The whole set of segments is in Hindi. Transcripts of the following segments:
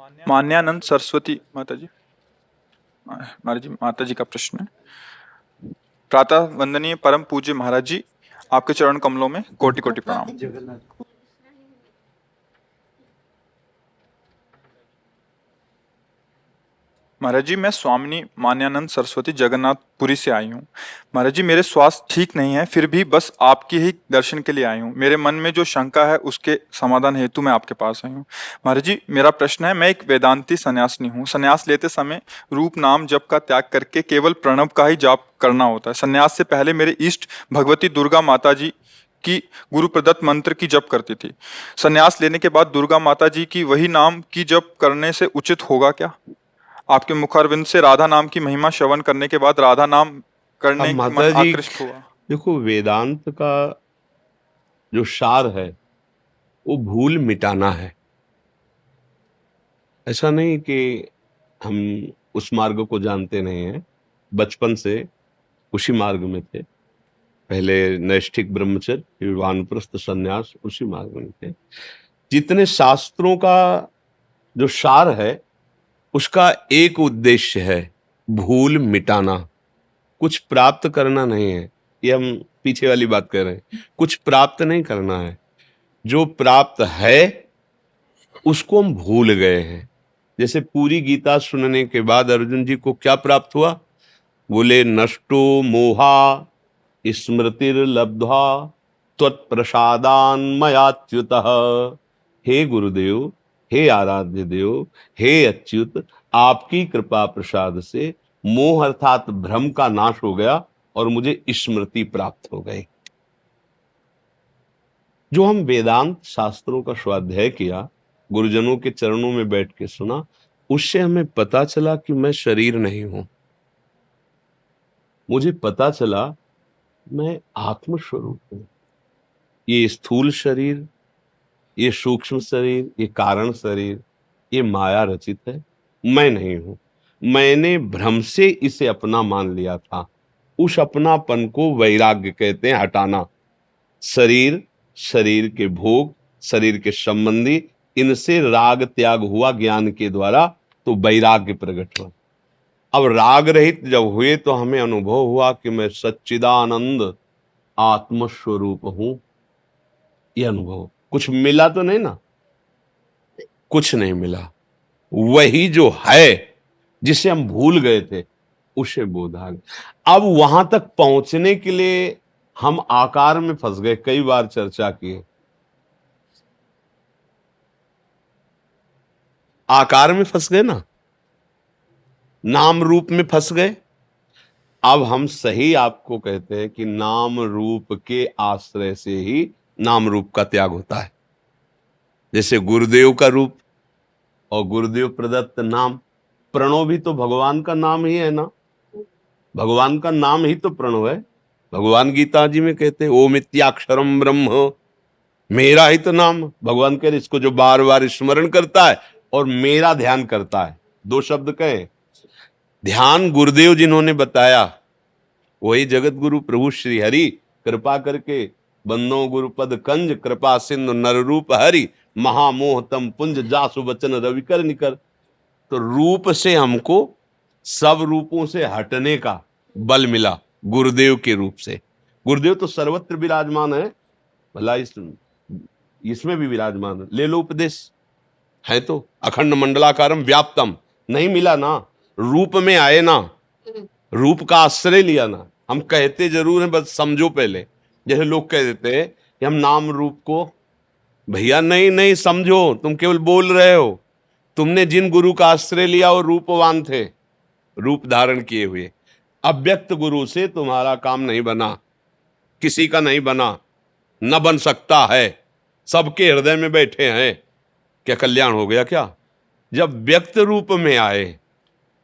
मान्यानंद सरस्वती माता जी। महाराज जी, माता जी का प्रश्न है। प्रातः वंदनीय परम पूज्य महाराज जी, आपके चरण कमलों में कोटि कोटि प्रणाम। महाराज जी, मैं स्वामिनी मान्यानंद सरस्वती जगन्नाथपुरी से आई हूँ। महाराज जी, मेरे स्वास्थ्य ठीक नहीं है, फिर भी बस आपके ही दर्शन के लिए आई हूँ। मेरे मन में जो शंका है उसके समाधान हेतु मैं आपके पास आई हूँ। महाराज जी, मेरा प्रश्न है, मैं एक वेदांती सन्यासिनी हूँ। सन्यास लेते समय रूप नाम जप का त्याग करके केवल प्रणव का ही जाप करना होता है। सन्यास से पहले मेरे इष्ट भगवती दुर्गा माता जी की गुरु प्रदत्त मंत्र की जप करती थी। सन्यास लेने के बाद दुर्गा माता जी की वही नाम की जप करने से उचित होगा क्या? आपके मुखारविंद से राधा नाम की महिमा श्रवण करने के बाद राधा नाम अब करने की मन माता जी आकृष्ट हुआ। देखो, वेदांत का जो सार है वो भूल मिटाना है। ऐसा नहीं कि हम उस मार्ग को जानते नहीं हैं, बचपन से उसी मार्ग में थे। पहले नैष्ठिक ब्रह्मचर्य, फिर वानप्रस्थ संन्यास, उसी मार्ग में थे। जितने शास्त्रों का जो सार है उसका एक उद्देश्य है, भूल मिटाना। कुछ प्राप्त करना नहीं है। ये हम पीछे वाली बात कर रहे हैं, कुछ प्राप्त नहीं करना है। जो प्राप्त है उसको हम भूल गए हैं। जैसे पूरी गीता सुनने के बाद अर्जुन जी को क्या प्राप्त हुआ? बोले नष्टो मोहा स्मृतिर्लब्ध्वा त्वत्प्रसादान मयाच्युतः। हे गुरुदेव, हे आराध्य देव, हे अच्युत, आपकी कृपा प्रसाद से मोह अर्थात भ्रम का नाश हो गया और मुझे स्मृति प्राप्त हो गई। जो हम वेदांत शास्त्रों का स्वाध्याय किया, गुरुजनों के चरणों में बैठ के सुना, उससे हमें पता चला कि मैं शरीर नहीं हूं। मुझे पता चला मैं आत्म स्वरूप हूं। ये स्थूल शरीर, ये सूक्ष्म शरीर, ये कारण शरीर, ये माया रचित है, मैं नहीं हूं। मैंने भ्रम से इसे अपना मान लिया था। उस अपनापन को वैराग्य कहते हैं, हटाना। शरीर, शरीर के भोग, शरीर के संबंधी, इनसे राग त्याग हुआ ज्ञान के द्वारा, तो वैराग्य प्रकट हुआ। अब राग रहित जब हुए तो हमें अनुभव हुआ कि मैं सच्चिदानंद आत्मस्वरूप हूं। यह अनुभव, कुछ मिला तो नहीं ना, कुछ नहीं मिला। वही जो है जिसे हम भूल गए थे उसे बोध आ गया। अब वहां तक पहुंचने के लिए हम आकार में फंस गए। कई बार चर्चा की, आकार में फंस गए ना, नाम रूप में फंस गए। अब हम सही आपको कहते हैं कि नाम रूप के आश्रय से ही नाम रूप का त्याग होता है। जैसे गुरुदेव का रूप और गुरुदेव प्रदत्त नाम, प्रणव भी तो भगवान का नाम ही है ना। भगवान का नाम ही तो प्रणव है। भगवान गीता जी में कहते हैं ओम इत्याक्षरम ब्रह्म, मेरा ही तो नाम। भगवान कह रहे इसको जो बार बार स्मरण करता है और मेरा ध्यान करता है, दो शब्द कहे। ध्यान गुरुदेव जिन्होंने बताया वही जगत गुरु प्रभु श्री हरि, कृपा करके बंदो गुरुपद कंज, कृपा सिंधु नर रूप हरि, महामोह तम पुंज जासु वचन रविकर निकर। तो रूप से हमको सब रूपों से हटने का बल मिला गुरुदेव के रूप से। गुरुदेव तो सर्वत्र विराजमान है, भला इसमें भी विराजमान है। ले लो उपदेश, है तो अखंड मंडलाकारम व्याप्तम। नहीं मिला ना, रूप में आए ना, रूप का आश्रय लिया ना। हम कहते जरूर हैं, बस समझो पहले। जैसे लोग कह देते हैं कि हम नाम रूप को, भैया नहीं नहीं समझो, तुम केवल बोल रहे हो। तुमने जिन गुरु का आश्रय लिया वो रूपवान थे, रूप धारण किए हुए। अव्यक्त गुरु से तुम्हारा काम नहीं बना, किसी का नहीं बना, न बन सकता है। सबके हृदय में बैठे हैं, क्या कल्याण हो गया क्या? जब व्यक्त रूप में आए,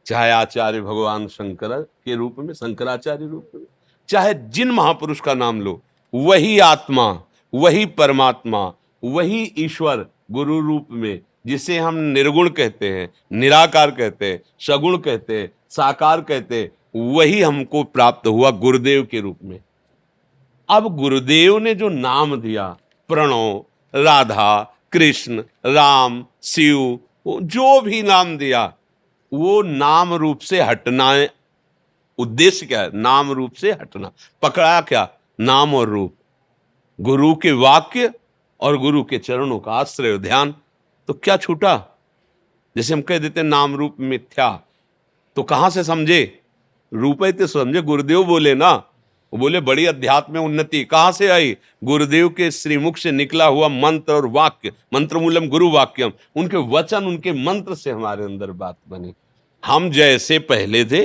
चाहे आचार्य भगवान शंकर के रूप में, शंकराचार्य रूप में, चाहे जिन महापुरुष का नाम लो, वही आत्मा, वही परमात्मा, वही ईश्वर गुरु रूप में, जिसे हम निर्गुण कहते हैं, निराकार कहते हैं, सगुण कहते हैं, साकार कहते हैं, वही हमको प्राप्त हुआ गुरुदेव के रूप में। अब गुरुदेव ने जो नाम दिया, प्रणव, राधा, कृष्ण, राम, शिव, वो जो भी नाम दिया वो नाम रूप से हटना है। उद्देश्य क्या है? नाम रूप से हटना। पकड़ा क्या? नाम और रूप, गुरु के वाक्य और गुरु के चरणों का आश्रय और ध्यान। तो क्या छूटा? जैसे हम कह देते हैं नाम रूप मिथ्या, तो कहां से समझे? रूप है तो समझे। गुरुदेव बोले ना, वो बोले बड़ी अध्यात्म में उन्नति कहां से आई? गुरुदेव के श्रीमुख से निकला हुआ मंत्र और वाक्य, मंत्र मूलम गुरु वाक्यम, उनके वचन उनके मंत्र से हमारे अंदर बात बनी। हम जैसे पहले थे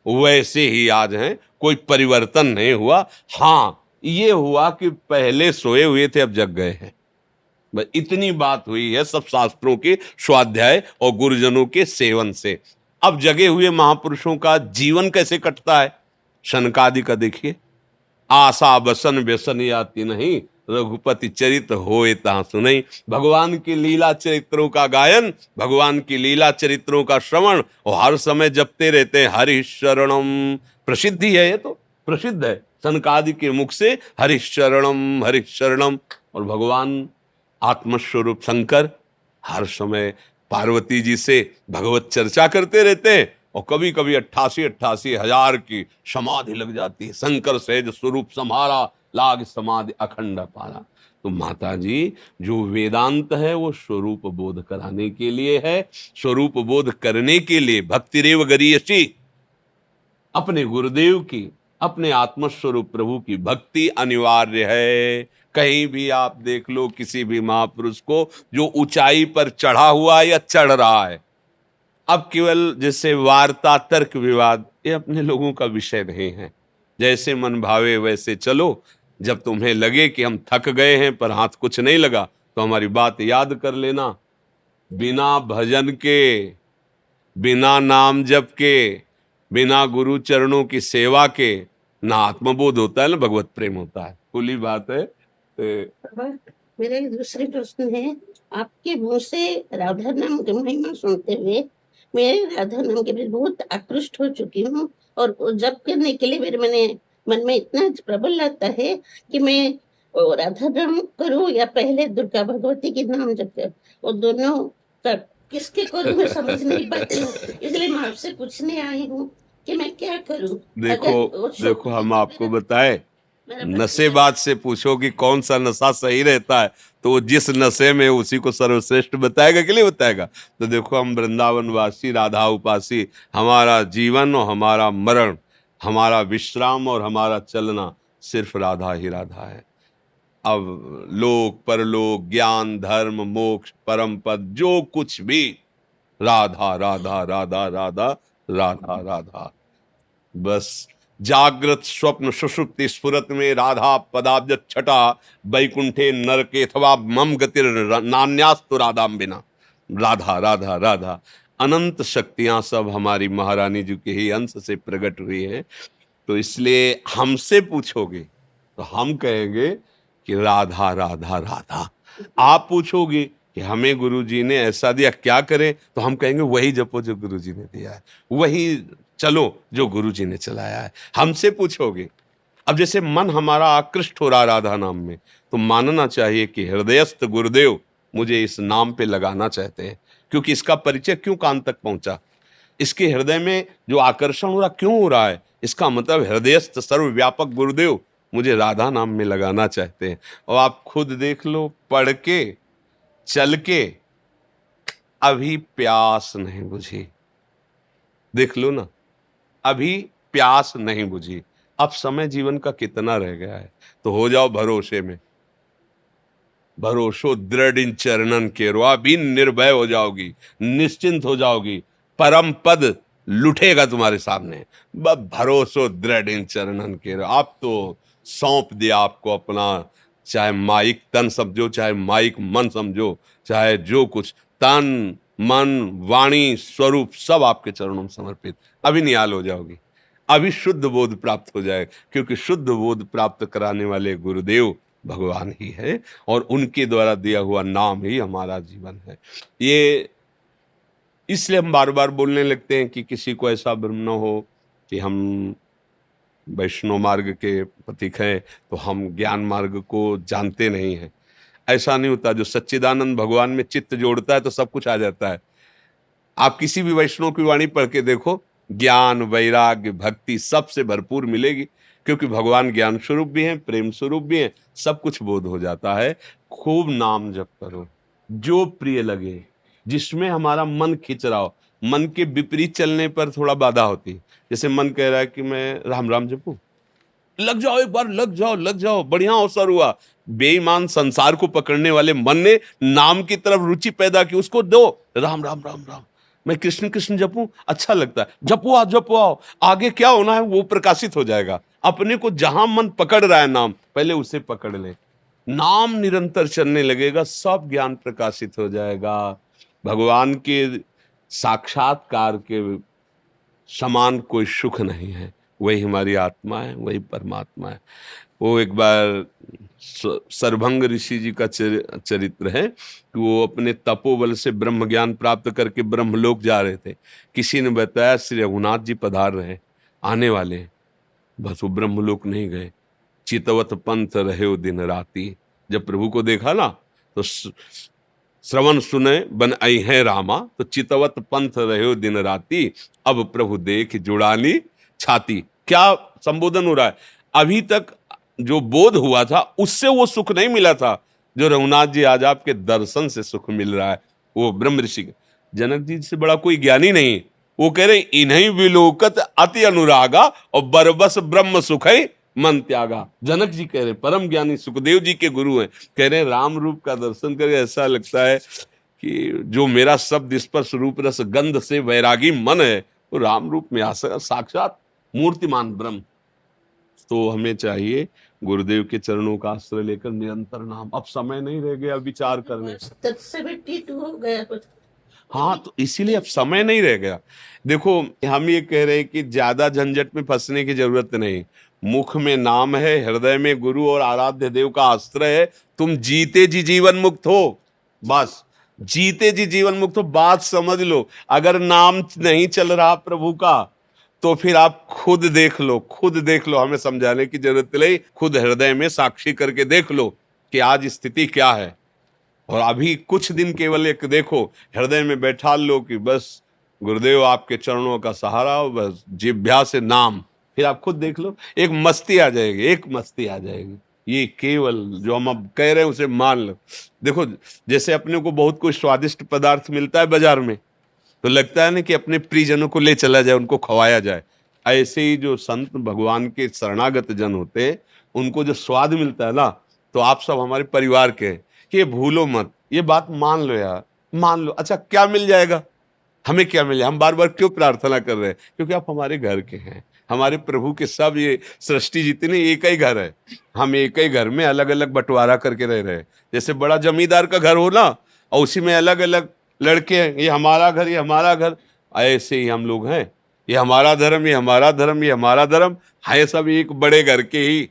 वैसे ही आज हैं, कोई परिवर्तन नहीं हुआ। हाँ, ये हुआ कि पहले सोए हुए थे अब जग गए हैं, बस इतनी बात हुई है सब शास्त्रों के स्वाध्याय और गुरुजनों के सेवन से। अब जगे हुए महापुरुषों का जीवन कैसे कटता है? शनकादि का देखिए, आशा बसन व्यसन याति नहीं, रघुपति चरित होए तहां सुनई। भगवान की लीला चरित्रों का गायन, भगवान की लीला चरित्रों का श्रवण, और हर समय जपते रहते हैं हरि शरणम। प्रसिद्धि है, ये तो प्रसिद्ध है सनकादि के मुख से, हरि शरणम हरि शरणम। और भगवान आत्मस्वरूप शंकर हर समय पार्वती जी से भगवत चर्चा करते रहते हैं, और कभी कभी 88 हजार की समाधि लग जाती है। शंकर सहज स्वरूप सम्हारा, लाग समाधि अखंड पारा। तो माता जी, जो वेदांत है वो स्वरूप बोध कराने के लिए है। स्वरूप बोध करने के लिए भक्तिरेव गरीयसी, अपने गुरुदेव की, अपने आत्मस्वरूप प्रभु की भक्ति अनिवार्य है। कहीं भी आप देख लो किसी भी महापुरुष को जो ऊंचाई पर चढ़ा हुआ या चढ़ रहा है। अब केवल जैसे वार्ता तर्क विवाद, ये अपने लोगों का विषय नहीं है। जैसे मन भावे वैसे चलो। जब तुम्हें लगे कि हम थक गए हैं पर हाथ कुछ नहीं लगा, तो हमारी बात याद कर लेना। बिना भजन के, बिना नाम जप के, बिना गुरु चरणों की सेवा के ना आत्मबोध होता है ना भगवत प्रेम होता है। खुली बात है। बाबा, मेरा एक दूसरी प्रश्न है। आपके मुंह से राधा नाम की महिमा सुनते हुए मैं राधा नाम के प्रति बहुत आकृष्ट हो चुकी हूँ, और वो जप करने के लिए मैंने मन में इतना प्रबल आता है कि मैं वो राधा नाम करूँ या पहले दुर्गा भगवती के नाम जप करूँ, वो दोनों का किसके करूँ मैं समझ नहीं पाती हूँ। इसलिए मैं आपसे पूछने आई हूँ कि मैं क्या करूँ। देखो हम आपको बताएं, नशेबाज से पूछो कि कौन सा नशा सही रहता है, तो वो जिस नशे में उसी को सर्वश्रेष्ठ बताएगा कि नहीं बताएगा। तो देखो, हम वृंदावन वासी, राधा उपासी, हमारा जीवन और हमारा मरण, हमारा विश्राम और हमारा चलना सिर्फ राधा ही राधा है। अब लोक परलोक, ज्ञान, धर्म, मोक्ष, परम पद, जो कुछ भी राधा राधा राधा राधा राधा राधा। बस जागृत स्वप्न सुषुप्ति स्फुरत में राधा पदाब्ज छटा, वैकुंठे नरके अथवा मम गतिर नान्यास्तु राधाम बिना। राधा राधा राधा। अनंत शक्तियां सब हमारी महारानी जी के ही अंश से प्रकट हुई हैं। तो इसलिए हमसे पूछोगे तो हम कहेंगे कि राधा राधा राधा। आप पूछोगे कि हमें गुरुजी ने ऐसा दिया, क्या करें, तो हम कहेंगे वही जपो जो गुरुजी ने दिया है, वही चलो जो गुरुजी ने चलाया है। हमसे पूछोगे, अब जैसे मन हमारा आकृष्ट हो रहा राधा नाम में, तो मानना चाहिए कि हृदयस्थ गुरुदेव मुझे इस नाम पे लगाना चाहते हैं। क्योंकि इसका परिचय क्यों कान तक पहुंचा, इसके हृदय में जो आकर्षण हो रहा क्यों हो रहा है, इसका मतलब हृदयस्थ सर्वव्यापक गुरुदेव मुझे राधा नाम में लगाना चाहते हैं। और आप खुद देख लो, पढ़ के चल के अभी प्यास नहीं बुझी। देख लो ना, अभी प्यास नहीं बुझी। अब समय जीवन का कितना रह गया है, तो हो जाओ भरोसे में। भरोसो दृढ़ इन चरणन के रो, अभी निर्भय हो जाओगी, निश्चिंत हो जाओगी, परम पद लुटेगा तुम्हारे सामने। भरोसो दृढ़ इन चरणन के रो। आप तो सौंप दिया आपको अपना, चाहे माइक तन समझो, चाहे माइक मन समझो, चाहे जो कुछ, तन मन वाणी स्वरूप सब आपके चरणों में समर्पित। अभी निहाल हो जाओगी, अभी शुद्ध बोध प्राप्त हो जाए। क्योंकि शुद्ध बोध प्राप्त कराने वाले गुरुदेव भगवान ही है, और उनके द्वारा दिया हुआ नाम ही हमारा जीवन है। ये इसलिए हम बार बार बोलने लगते हैं कि किसी को ऐसा भ्रम न हो कि हम वैष्णव मार्ग के पथिक हैं तो हम ज्ञान मार्ग को जानते नहीं हैं। ऐसा नहीं होता। जो सच्चिदानंद भगवान में चित्त जोड़ता है तो सब कुछ आ जाता है। आप किसी भी वैष्णव की वाणी पढ़ के देखो, ज्ञान, वैराग्य, भक्ति सबसे भरपूर मिलेगी, क्योंकि भगवान ज्ञान स्वरूप भी हैं, प्रेम स्वरूप भी हैं, सब कुछ बोध हो जाता है। खूब नाम जप करो, जो प्रिय लगे, जिसमें हमारा मन खिंच रहा हो। मन के विपरीत चलने पर थोड़ा बाधा होती है। जैसे मन कह रहा है कि मैं राम राम जपूं, लग जाओ, एक बार लग जाओ, लग जाओ, बढ़िया अवसर हुआ। बेईमान संसार को पकड़ने वाले मन ने नाम की तरफ रुचि पैदा की, उसको दो, राम राम राम राम, मैं कृष्ण कृष्ण जपूं, अच्छा लगता है, जपो आओ, जपो आओ। आगे क्या होना है वो प्रकाशित हो जाएगा। अपने को जहां मन पकड़ रहा है नाम, पहले उसे पकड़ ले, नाम निरंतर चलने लगेगा, सब ज्ञान प्रकाशित हो जाएगा। भगवान के साक्षात्कार के समान कोई सुख नहीं है, वही हमारी आत्मा है, वही परमात्मा है। वो एक बार सरभंग ऋषि जी का चरित्र है कि वो अपने तपोबल से ब्रह्म ज्ञान प्राप्त करके ब्रह्मलोक जा रहे थे। किसी ने बताया श्री रघुनाथ जी पधार रहे, आने वाले हैं। बस वो ब्रह्मलोक नहीं गए, चितवत पंथ रहे हो दिन राती। जब प्रभु को देखा ना तो श्रवण सुने बन आई है रामा, तो चितवत पंथ रहे हो दिन राती, अब प्रभु देख जुड़ानी छाती। क्या संबोधन हो रहा है? अभी तक जो बोध हुआ था उससे वो सुख नहीं मिला था जो रघुनाथ जी आज आपके दर्शन से सुख मिल रहा है। वो ब्रह्म ऋषि, जनक जी से बड़ा कोई ज्ञानी नहीं। वो कह रहे इन्हीं विलोकत अति अनुरागा और बरबस ब्रह्म सुख है मन त्यागा। जनक जी कह रहे, परम ज्ञानी सुखदेव जी के गुरु हैं, कह रहे राम रूप का दर्शन करके ऐसा लगता है कि जो मेरा शब्द स्पर्श रूप रस गंध से वैरागी मन है वो राम रूप में आ सका, साक्षात मूर्तिमान ब्रह्म। तो हमें चाहिए गुरुदेव के चरणों का आश्रय लेकर निरंतर नाम। अब समय नहीं रह गया विचार करने। 72 हो गया कुछ। हाँ, तो इसीलिए अब समय नहीं रह गया। देखो, हम ये कह रहे हैं कि ज्यादा झंझट में फंसने की जरूरत नहीं। मुख में नाम है, हृदय में गुरु और आराध्य देव का आश्रय है, तुम जीते जी जीवन मुक्त हो। बस जीते जी जीवन मुक्त हो, बात समझ लो। अगर नाम नहीं चल रहा प्रभु का तो फिर आप खुद देख लो, खुद देख लो, हमें समझाने की जरूरत नहीं। खुद हृदय में साक्षी करके देख लो कि आज स्थिति क्या है। और अभी कुछ दिन केवल एक देखो, हृदय में बैठा लो कि बस गुरुदेव आपके चरणों का सहारा, बस जिह्वा से नाम। फिर आप खुद देख लो, एक मस्ती आ जाएगी, एक मस्ती आ जाएगी। ये केवल जो हम अब कह रहे हैं उसे मान लो। देखो, जैसे अपने को बहुत कोई स्वादिष्ट पदार्थ मिलता है बाजार में, तो लगता है ना कि अपने प्रियजनों को ले चला जाए, उनको खवाया जाए। ऐसे ही जो संत भगवान के शरणागत जन होते हैं, उनको जो स्वाद मिलता है ना, तो आप सब हमारे परिवार के हैं, कि ये भूलो मत, ये बात मान लो यार, मान लो। अच्छा, क्या मिल जाएगा हमें? क्या मिले? हम बार बार क्यों प्रार्थना कर रहे हैं? क्योंकि आप हमारे घर के हैं, हमारे प्रभु के। सब ये सृष्टि जितनी एक ही घर है, हम एक ही घर में अलग अलग बंटवारा करके रह रहे हैं। जैसे बड़ा जमींदार का घर हो ना, और उसी में अलग अलग लड़के हैं, ये हमारा घर, ये हमारा घर। ऐसे ही हम लोग हैं, ये हमारा धर्म, ये हमारा धर्म, ये हमारा धर्म है। सब एक बड़े घर के ही,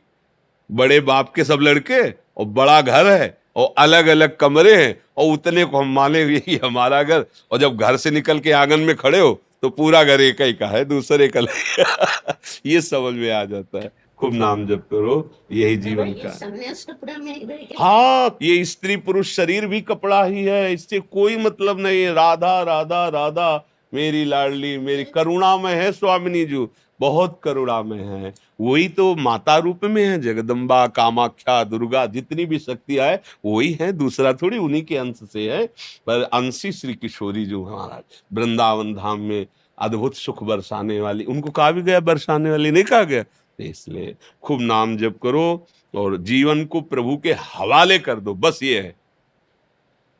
बड़े बाप के सब लड़के, और बड़ा घर है और अलग अलग कमरे हैं, और उतने को हम माने यही हमारा घर। और जब घर से निकल के आंगन में खड़े हो तो पूरा घर एक ही का है, दूसरे का नहीं। ये समझ में आ जाता है। खूब नाम जप करो, यही जीवन का। संन्यास कपड़ा में ही रह गया। हाँ, ये स्त्री पुरुष शरीर भी कपड़ा ही है, इससे कोई मतलब नहीं है। राधा राधा राधा मेरी लाडली, मेरी करुणामय है स्वामिनी जी, बहुत करुणामय है। वही तो माता रूप में है, जगदम्बा, कामाख्या, दुर्गा, जितनी भी शक्तियां है वही है, दूसरा थोड़ी, उन्हीं के अंश से है। पर अंशी श्री किशोरी जो महाराज वृंदावन धाम में अद्भुत सुख बरसाने वाली, उनको कहा भी गया बरसाने वाली, नहीं कहा गया? इसलिए खूब नाम जप करो और जीवन को प्रभु के हवाले कर दो। बस ये है,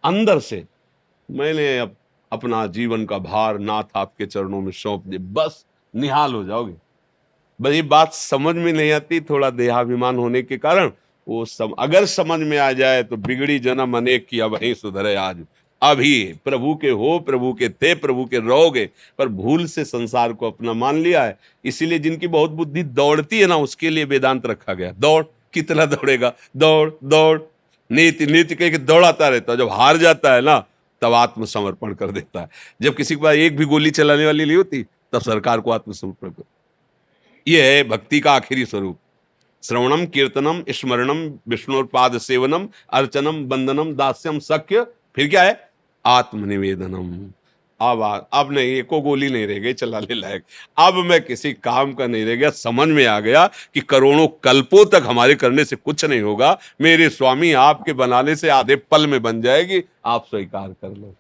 अंदर से मैंने अपना जीवन का भार नाथ आपके चरणों में सौंप दे, बस निहाल हो जाओगे। बस ये बात समझ में नहीं आती, थोड़ा देहाभिमान होने के कारण। वो अगर समझ में आ जाए तो बिगड़ी जन्म अनेक की अब ही सुधरे आज। अभी प्रभु के हो, प्रभु के थे, प्रभु के रहोगे, पर भूल से संसार को अपना मान लिया है। इसीलिए जिनकी बहुत बुद्धि दौड़ती है ना, उसके लिए वेदांत रखा गया। दौड़, कितना दौड़ेगा? दौड़ दौड़, नीति नीति कह के दौड़ाता रहता है। जब हार जाता है ना, तब आत्मसमर्पण कर देता है। जब किसी के पास एक भी गोली चलाने वाली नहीं होती, तब सरकार को आत्मसमर्पण कर। यह है भक्ति का आखिरी स्वरूप। श्रवणम कीर्तनम स्मरणम विष्णुपाद सेवनम अर्चनम वंदनम दास्यम सख्य, फिर क्या है? आत्मनिवेदनम। अब नहीं, एको गोली नहीं रह गई चलाने लायक। अब मैं किसी काम का नहीं रह गया, समझ में आ गया कि करोड़ों कल्पों तक हमारे करने से कुछ नहीं होगा। मेरे स्वामी आपके बनाने से आधे पल में बन जाएगी, आप स्वीकार कर लो।